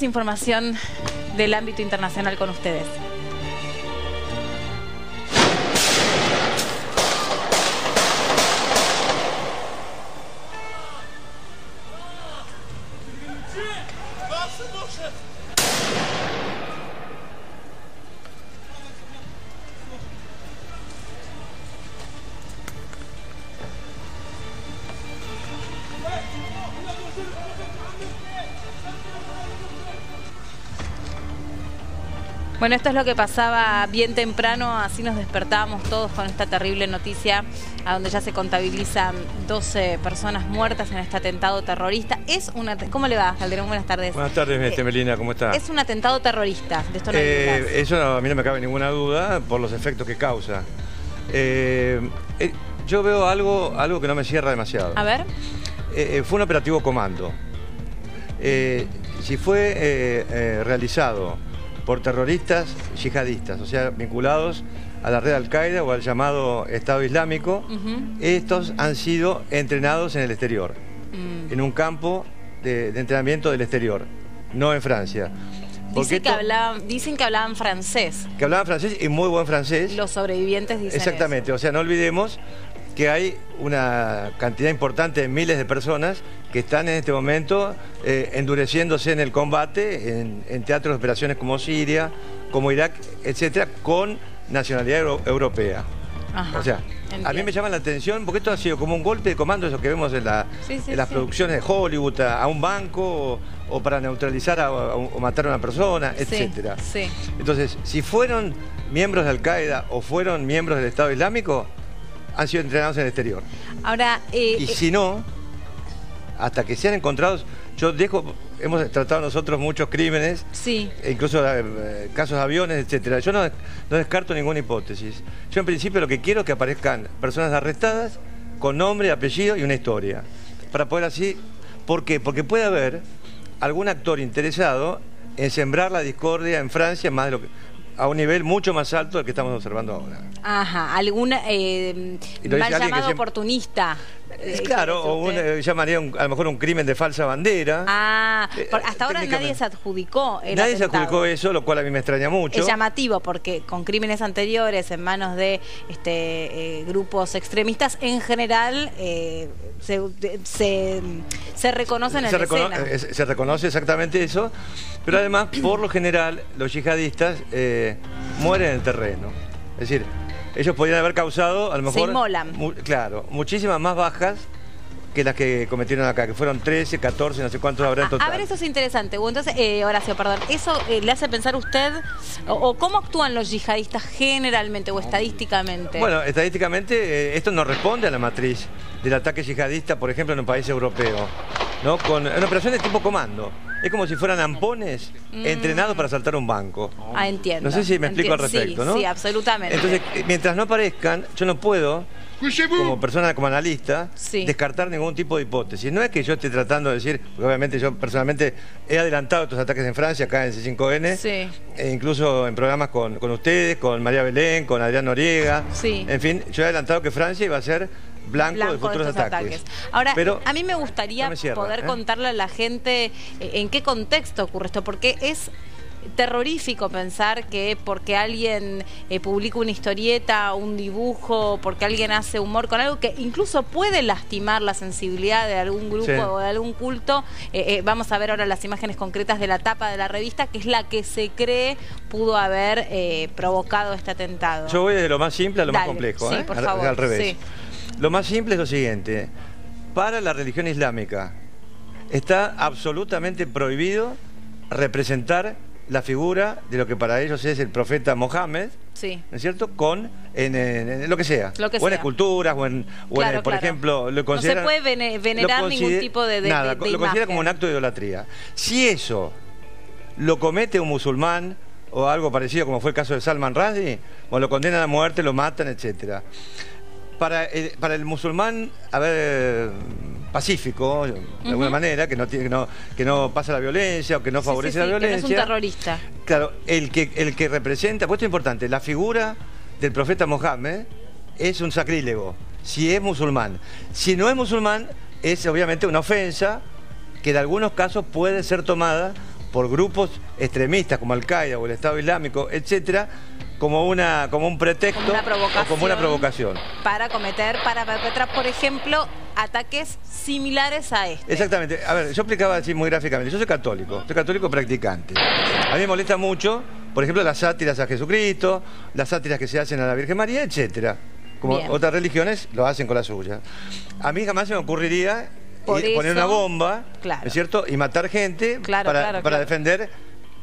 información del ámbito internacional con ustedes. Bueno, esto es lo que pasaba bien temprano, así nos despertábamos todos con esta terrible noticia, a donde ya se contabilizan 12 personas muertas en este atentado terrorista. ¿Cómo le va, Calderón? Buenas tardes. Buenas tardes, Melina, ¿cómo está? Es un atentado terrorista, de esto no hay dudas. Eso a mí no me cabe ninguna duda por los efectos que causa. Yo veo algo que no me cierra demasiado. A ver. Fue un operativo comando. Si fue realizado por terroristas yihadistas, o sea, vinculados a la red Al-Qaeda o al llamado Estado Islámico, estos han sido entrenados en el exterior, en un campo de entrenamiento del exterior, no en Francia. Dicen que hablaban francés. Que hablaban francés y muy buen francés. Los sobrevivientes dicen exactamente, eso. O sea, no olvidemos que hay una cantidad importante de miles de personas que están en este momento endureciéndose en el combate en teatros de operaciones como Siria, como Irak, etcétera, con nacionalidad europea. Ajá, o sea, entiendo. A mí me llama la atención porque esto ha sido como un golpe de comando, eso que vemos en las producciones de Hollywood, a un banco o para neutralizar o matar a una persona, etcétera. Sí. Entonces, si fueron miembros de Al-Qaeda o fueron miembros del Estado Islámico, han sido entrenados en el exterior. Ahora, y si no, hasta que sean encontrados, hemos tratado nosotros muchos crímenes, incluso casos de aviones, etcétera. Yo no descarto ninguna hipótesis. Yo en principio lo que quiero es que aparezcan personas arrestadas con nombre, apellido y una historia. Para poder así, ¿por qué? Porque puede haber algún actor interesado en sembrar la discordia en Francia más de lo que, a un nivel mucho más alto del que estamos observando ahora. Ajá, alguna mal llamado oportunista. Claro, o llamaría a lo mejor un crimen de falsa bandera. Hasta ahora nadie se adjudicó el Nadie se atentado. adjudicó eso, lo cual a mí me extraña mucho. Es llamativo porque con crímenes anteriores en manos de grupos extremistas, en general se reconocen en la escena. Se reconoce exactamente eso, pero además, por lo general, los yihadistas mueren en el terreno. Es decir, ellos podrían haber causado, a lo mejor... Se inmolan. Claro, muchísimas más bajas que las que cometieron acá, que fueron 13, 14, no sé cuántos habrá en total. A ver, eso es interesante. Entonces, Horacio, perdón, ¿eso le hace pensar usted, o cómo actúan los yihadistas generalmente o estadísticamente? Bueno, estadísticamente esto no responde a la matriz del ataque yihadista, por ejemplo, en un país europeo, ¿no? Con una operación de tipo comando. Es como si fueran ampones entrenados para asaltar un banco. Entiendo. No sé si me explico al respecto, ¿no? Sí, absolutamente. Entonces, mientras no aparezcan, yo no puedo, como persona, como analista, descartar ningún tipo de hipótesis. No es que yo esté tratando de decir, porque obviamente yo personalmente he adelantado estos ataques en Francia, acá en C5N, e incluso en programas con ustedes, con María Belén, con Adrián Noriega. En fin, yo he adelantado que Francia iba a ser blanco de futuros ataques. Ahora, pero a mí me gustaría poder contarle a la gente en qué contexto ocurre esto, porque es terrorífico pensar que porque alguien publica una historieta, un dibujo, porque alguien hace humor con algo que incluso puede lastimar la sensibilidad de algún grupo o de algún culto. Vamos a ver ahora las imágenes concretas de la tapa de la revista, que es la que se cree pudo haber provocado este atentado. Yo voy de lo más simple a lo más complejo, por favor. Al revés. Lo más simple es lo siguiente: para la religión islámica está absolutamente prohibido representar la figura de lo que para ellos es el profeta Mohammed, ¿no es cierto? En lo que sea, o en esculturas, por ejemplo, lo consideran, no se puede venerar ningún tipo de nada, de lo considera como un acto de idolatría. Si eso lo comete un musulmán o algo parecido, como fue el caso de Salman Rushdie, lo condenan a muerte, lo matan, etcétera. Para el musulmán, pacífico, de alguna manera, que no pasa la violencia o que no favorece la violencia. Que no es un terrorista. Claro, el que representa, pues esto es importante, la figura del profeta Mohammed es un sacrílego, si es musulmán. Si no es musulmán, es obviamente una ofensa que en algunos casos puede ser tomada por grupos extremistas como Al-Qaeda o el Estado Islámico, etcétera, como un pretexto o como una provocación. Para perpetrar, por ejemplo, ataques similares a este. Exactamente. A ver, yo explicaba así muy gráficamente. Yo soy católico practicante. A mí me molesta mucho, por ejemplo, las sátiras a Jesucristo, las sátiras que se hacen a la Virgen María, etcétera. Como otras religiones lo hacen con la suya. A mí jamás se me ocurriría poner una bomba, ¿no es cierto? Y matar gente para defender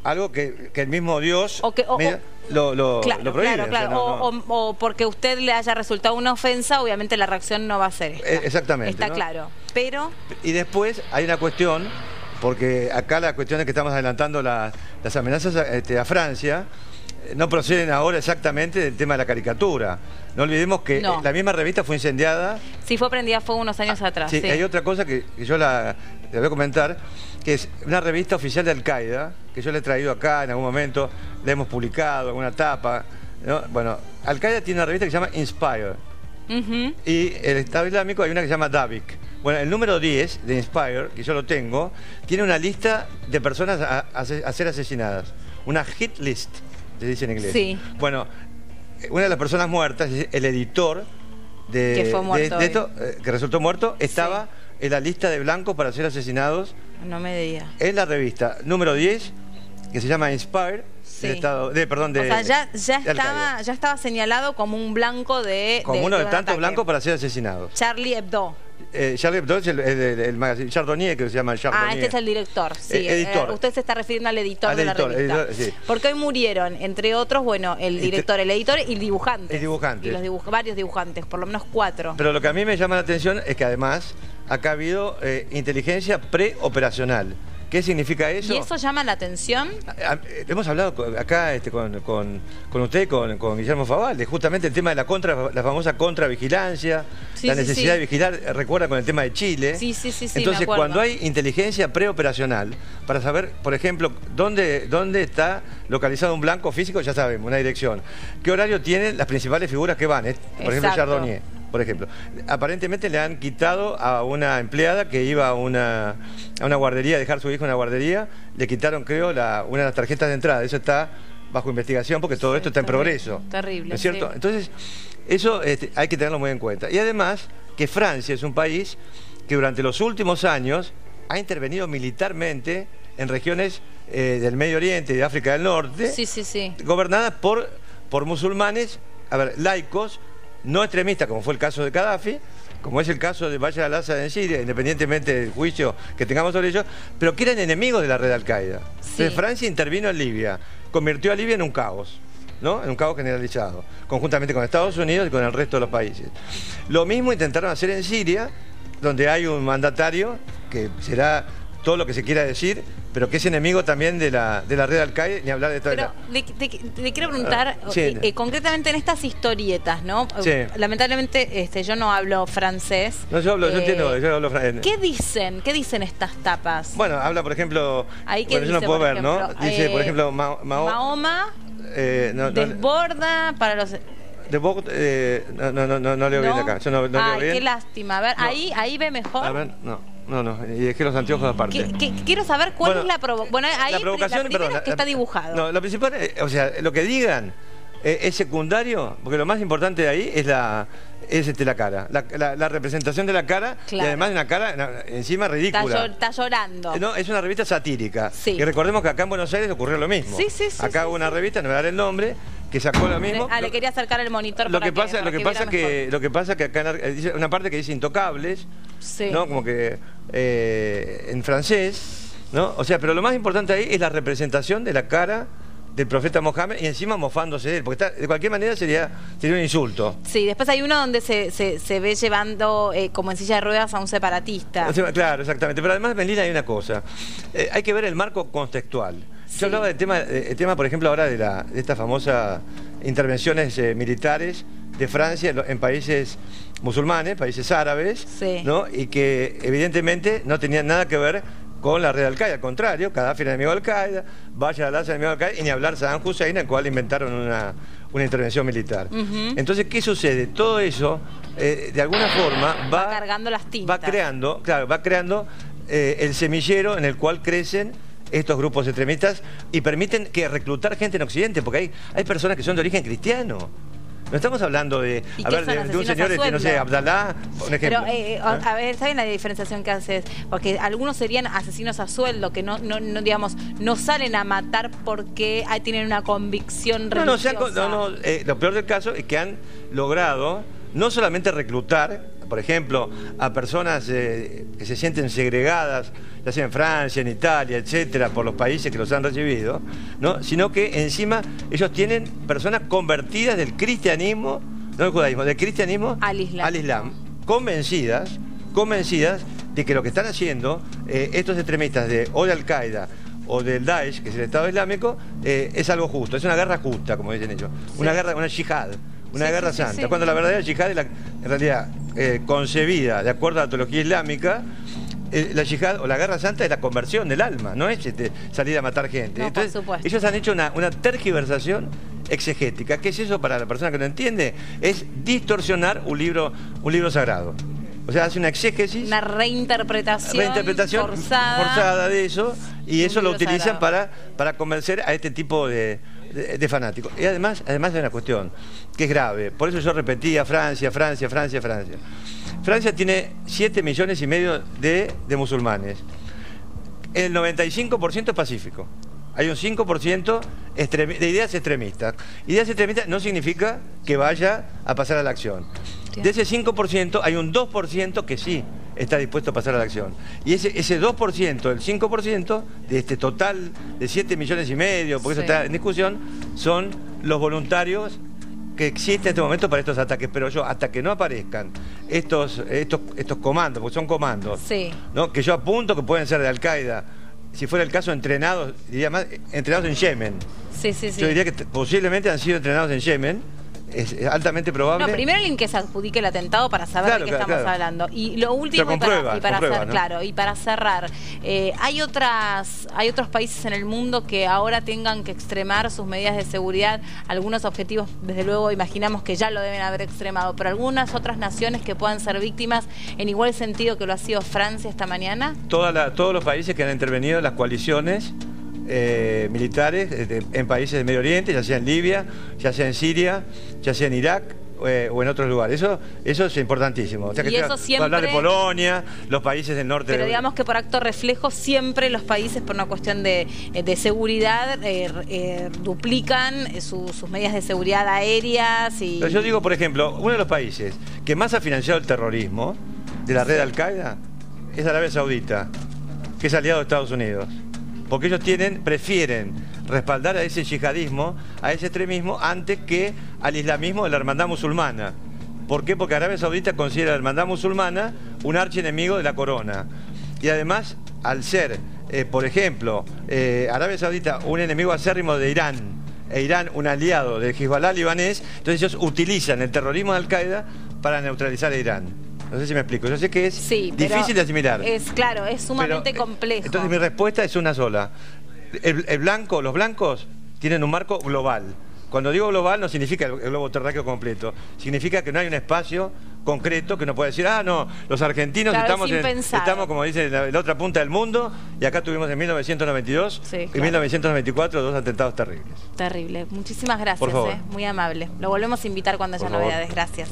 algo que el mismo Dios lo prohíbe. O porque a usted le haya resultado una ofensa, obviamente la reacción no va a ser esta. Exactamente. Está claro. Pero... Y después hay una cuestión, porque acá la cuestión es que estamos adelantando las amenazas a Francia, no proceden ahora exactamente del tema de la caricatura. No olvidemos que la misma revista fue incendiada. Sí, fue prendida fuego unos años atrás. Sí, hay otra cosa que yo le voy a comentar, que es una revista oficial de Al-Qaeda, que yo le he traído acá en algún momento, la hemos publicado, alguna tapa, ¿no? Bueno, Al-Qaeda tiene una revista que se llama Inspire. Y el Estado Islámico hay una que se llama Davik. Bueno, el número 10 de Inspire, que yo lo tengo, tiene una lista de personas a ser asesinadas. Una hit list, se dice en inglés. Sí. Bueno, una de las personas muertas, el editor de esto, que resultó muerto, estaba en la lista de blancos para ser asesinados. No me diga. Es la revista número 10, que se llama Inspire, del Estado, o sea, ya estaba señalado como un blanco como uno de tantos blancos para ser asesinados. Charlie Hebdo. Charlie Hebdo es el magazine Chardonnay, que se llama Chardonnay. Este es el director, sí. Editor. Usted se está refiriendo al editor de la revista. Sí. Porque hoy murieron, entre otros, bueno, el director, el editor y el dibujante. El dibujante. Y varios dibujantes, por lo menos 4. Pero lo que a mí me llama la atención es que además acá ha habido inteligencia preoperacional. ¿Qué significa eso? ¿Y eso llama la atención? Hemos hablado acá con usted, con Guillermo Faval, de justamente el tema de la famosa contravigilancia, la necesidad de vigilar, recuerda con el tema de Chile. Sí, entonces, cuando hay inteligencia preoperacional, para saber, por ejemplo, dónde está localizado un blanco físico, ya sabemos, una dirección. ¿Qué horario tienen las principales figuras que van? Por ejemplo, Chardonnay. Por ejemplo, aparentemente le han quitado a una empleada que iba a una guardería, a dejar a su hijo en una guardería, le quitaron, creo, una de las tarjetas de entrada. Eso está bajo investigación porque todo esto está en progreso. Terrible. ¿No es cierto? Entonces, eso hay que tenerlo muy en cuenta. Y además, que Francia es un país que durante los últimos años ha intervenido militarmente en regiones del Medio Oriente y de África del Norte, gobernadas por musulmanes, laicos, no extremistas, como fue el caso de Gaddafi, como es el caso de Bashar al-Assad en Siria, independientemente del juicio que tengamos sobre ellos, pero que eran enemigos de la red Al-Qaeda. Entonces Francia intervino en Libia, convirtió a Libia en un caos, ¿no? En un caos generalizado, conjuntamente con Estados Unidos y con el resto de los países. Lo mismo intentaron hacer en Siria, donde hay un mandatario que será todo lo que se quiera decir, pero que es enemigo también de la red Al-Qaeda, ni hablar de todo. Pero le quiero preguntar, concretamente en estas historietas, ¿no? Lamentablemente yo no hablo francés. No, yo entiendo, yo hablo francés. ¿Qué dicen estas tapas? Bueno, habla, por ejemplo, yo no puedo ver, ¿no? Dice, por ejemplo, Mahoma desborda para los... no leo bien acá. Yo no leo bien. Qué lástima. A ver, ahí ve mejor. A ver, no, y dejé los anteojos aparte. Quiero saber cuál es la provocación. Bueno, ahí la provocación, es que está dibujado. No, lo principal, o sea, lo que digan es secundario, porque lo más importante de ahí es la cara, la representación de la cara, y además de una cara encima ridícula. Está llorando. No, es una revista satírica. Y recordemos que acá en Buenos Aires ocurrió lo mismo. Acá hubo una revista, no voy a dar el nombre, que sacó lo mismo. Le quería acercar el monitor lo que pasa que acá dice una parte que dice intocables, ¿no? Como que en francés, ¿no? O sea, pero lo más importante ahí es la representación de la cara del profeta Mohammed y encima mofándose de él, porque de cualquier manera sería un insulto. Sí, después hay uno donde se ve llevando como en silla de ruedas a un separatista. O sea, claro, exactamente. Pero además, Melina, hay una cosa. Hay que ver el marco contextual. Yo hablaba del tema, por ejemplo, ahora de estas famosas intervenciones militares de Francia en países musulmanes, países árabes, ¿no? Y que evidentemente no tenían nada que ver con la red Al-Qaeda. Al contrario, Gaddafi era enemigo de Al-Qaeda, Bashar al-Assad enemigo de Al-Qaeda, y ni hablar Saddam Hussein, al cual inventaron una intervención militar. Entonces, ¿qué sucede? Todo eso, de alguna forma, va cargando las tintas. Va creando el semillero en el cual crecen estos grupos extremistas y permiten que reclutar gente en Occidente, porque hay personas que son de origen cristiano. No estamos hablando de, de un señor, no sé, Abdalá, un ejemplo. Pero, a ver, ¿saben la diferenciación que haces? Porque algunos serían asesinos a sueldo, que no digamos, no salen a matar porque tienen una convicción religiosa. Lo peor del caso es que han logrado no solamente reclutar, por ejemplo, a personas que se sienten segregadas, ya sea en Francia, en Italia, etcétera, por los países que los han recibido, ¿no? Sino que encima ellos tienen personas convertidas del cristianismo, no del judaísmo, del cristianismo al Islam, convencidas de que lo que están haciendo estos extremistas o de Al-Qaeda o del Daesh, que es el Estado Islámico, es algo justo, es una guerra justa, como dicen ellos, una guerra, una yihad. Una guerra santa, cuando la verdadera yihad es en realidad concebida de acuerdo a la teología islámica. La yihad o la guerra santa es la conversión del alma, no es salir a matar gente. No, entonces ellos han hecho una tergiversación exegética. ¿Qué es eso para la persona que no entiende? Es distorsionar un libro sagrado. O sea, hace una exégesis, una reinterpretación forzada de eso, y eso lo utilizan para convencer a este tipo de fanáticos. Y además hay una cuestión que es grave. Por eso yo repetía Francia. Francia tiene 7,5 millones de musulmanes. El 95% es pacífico. Hay un 5% de ideas extremistas. Ideas extremistas no significa que vaya a pasar a la acción. De ese 5% hay un 2% que sí está dispuesto a pasar a la acción. Y ese 2%, el 5% de este total de 7,5 millones, porque eso está en discusión, son los voluntarios que existen en este momento para estos ataques. Pero hasta que no aparezcan estos comandos, porque son comandos, ¿no? Que yo apunto que pueden ser de Al-Qaeda, si fuera el caso, entrenados en Yemen. Yo diría que posiblemente han sido entrenados en Yemen. Es altamente probable. No, primero alguien que se adjudique el atentado para saber de qué estamos hablando. Y lo último, y para cerrar, hay otros países en el mundo que ahora tengan que extremar sus medidas de seguridad. Algunos objetivos, desde luego, imaginamos que ya lo deben haber extremado, pero algunas otras naciones que puedan ser víctimas en igual sentido que lo ha sido Francia esta mañana. Todos los países que han intervenido en las coaliciones militares en países del Medio Oriente, ya sea en Libia, ya sea en Siria, ya sea en Irak o en otros lugares. Eso es importantísimo. O sea, que eso siempre, hablar de Polonia, los países del norte. Pero digamos que por acto reflejo siempre los países, por una cuestión de seguridad, duplican sus medidas de seguridad aéreas. Pero yo digo, por ejemplo, uno de los países que más ha financiado el terrorismo de la red de Al-Qaeda es Arabia Saudita, que es aliado de Estados Unidos. Porque ellos prefieren respaldar a ese yihadismo, a ese extremismo, antes que al islamismo de la hermandad musulmana. ¿Por qué? Porque Arabia Saudita considera a la hermandad musulmana un archienemigo de la corona. Y además, al ser, por ejemplo, Arabia Saudita un enemigo acérrimo de Irán, e Irán un aliado del Hezbollah libanés, entonces ellos utilizan el terrorismo de Al-Qaeda para neutralizar a Irán. No sé si me explico. Yo sé que es difícil de asimilar. Es sumamente complejo. Entonces mi respuesta es una sola. Los blancos tienen un marco global. Cuando digo global no significa el globo terráqueo completo. Significa que no hay un espacio concreto que uno pueda decir, no, los argentinos estamos, como dice, en la otra punta del mundo, y acá tuvimos en 1992 y 1994 2 atentados terribles. Terrible. Muchísimas gracias, muy amable. Lo volvemos a invitar cuando haya novedades. Gracias.